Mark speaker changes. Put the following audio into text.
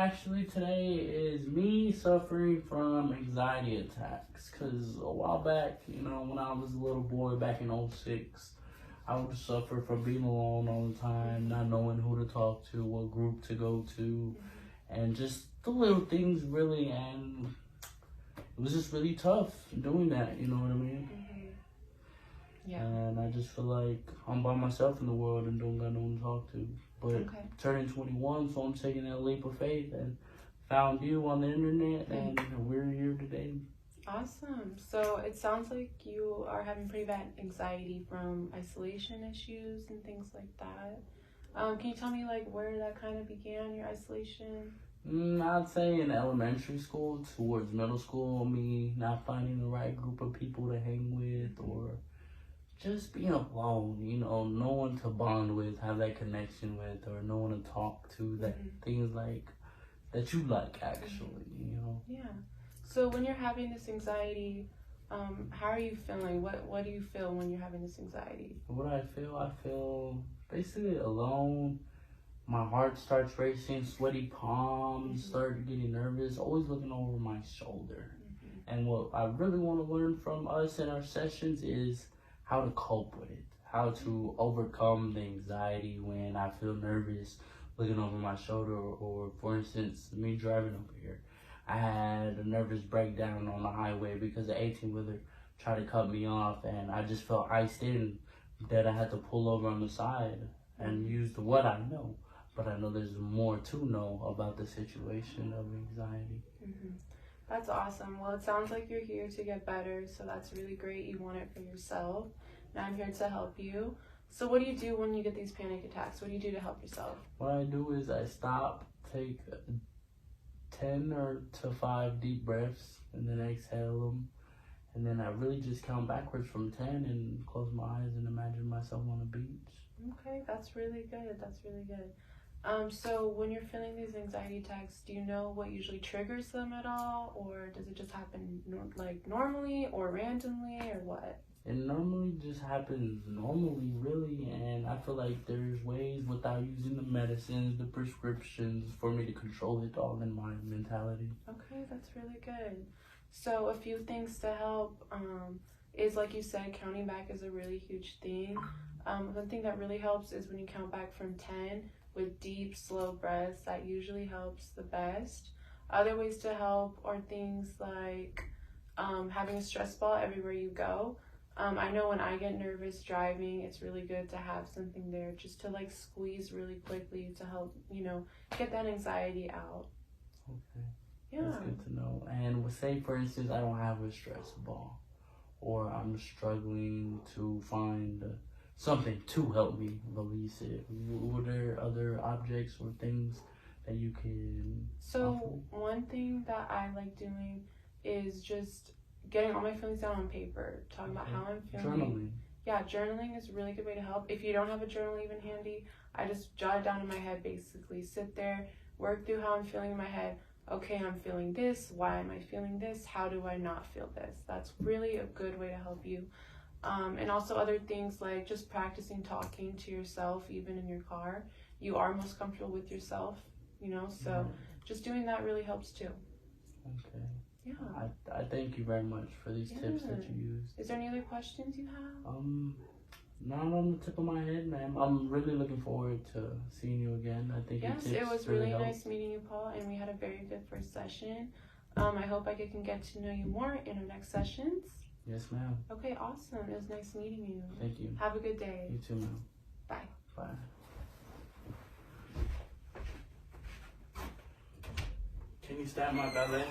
Speaker 1: actually today is me suffering from anxiety attacks. Because a while back, when I was a little boy back in '06, I would suffer from being alone all the time, not knowing who to talk to, what group to go to, and just the little things really. And it was just really tough doing that, you know what I mean?
Speaker 2: Yeah.
Speaker 1: And I just feel like I'm by myself in the world and don't got no one to talk to. But turning 21, so I'm taking that leap of faith and found you on the internet, and we're here today.
Speaker 2: Awesome. So it sounds like you are having pretty bad anxiety from isolation issues and things like that. Can you tell me like where that kind of began, your isolation?
Speaker 1: I'd say in elementary school towards middle school, me not finding the right group of people to hang with, or just being alone, no one to bond with, have that connection with, or no one to talk to, that things like that you like actually,
Speaker 2: Yeah. So when you're having this anxiety, how are you feeling? What do you feel when you're having this anxiety?
Speaker 1: What I feel basically alone. My heart starts racing, sweaty palms, start getting nervous, always looking over my shoulder. And what I really want to learn from us in our sessions is how to cope with it, how to overcome the anxiety when I feel nervous looking over my shoulder, or for instance, me driving over here. I had a nervous breakdown on the highway because the 18-wheeler tried to cut me off, and I just felt iced in that I had to pull over on the side and use what I know. But I know there's more to know about the situation of anxiety.
Speaker 2: That's awesome. Well, it sounds like you're here to get better, so that's really great. You want it for yourself, and I'm here to help you. So what do you do when you get these panic attacks? What do you do to help yourself?
Speaker 1: What I do is I stop, take 10 to 5 deep breaths, and then exhale them. And then I really just count backwards from 10 and close my eyes and imagine myself on a beach.
Speaker 2: Okay, that's really good. That's really good. So when you're feeling these anxiety attacks, do you know what usually triggers them at all? Or does it just happen normally or randomly, or what?
Speaker 1: It normally just happens normally, really, and I feel like there's ways without using the medicines, the prescriptions, for me to control it all in my mentality.
Speaker 2: Okay, that's really good. So a few things to help is, like you said, counting back is a really huge thing. One thing that really helps is when you count back from 10 with deep, slow breaths. That usually helps the best. Other ways to help are things like having a stress ball everywhere you go. I know when I get nervous driving, it's really good to have something there just to squeeze really quickly to help, get that anxiety out.
Speaker 1: Okay.
Speaker 2: Yeah.
Speaker 1: That's good to know. And say, for instance, I don't have a stress ball, or I'm struggling to find something to help me release it. Were there other objects or things that you can offer?
Speaker 2: One thing that I like doing is just getting all my feelings down on paper, talking about how I'm feeling.
Speaker 1: Journaling.
Speaker 2: Yeah, journaling is a really good way to help. If you don't have a journal even handy, I just jot it down in my head, basically. Sit there, work through how I'm feeling in my head. Okay, I'm feeling this. Why am I feeling this? How do I not feel this? That's really a good way to help you. And also other things like just practicing talking to yourself, even in your car. You are most comfortable with yourself, so just doing that really helps too.
Speaker 1: Okay.
Speaker 2: Yeah.
Speaker 1: I thank you very much for these tips that you used.
Speaker 2: Is there any other questions you have?
Speaker 1: Not on the tip of my head, ma'am. I'm really looking forward to seeing you again. I think
Speaker 2: yes, it was really nice meeting you, Paul, and we had a very good first session. I hope I can get to know you more in our next sessions.
Speaker 1: Yes, ma'am.
Speaker 2: Okay, awesome. It was nice meeting you.
Speaker 1: Thank you.
Speaker 2: Have a good day.
Speaker 1: You too, ma'am.
Speaker 2: Bye.
Speaker 1: Bye. Can you start my ballet?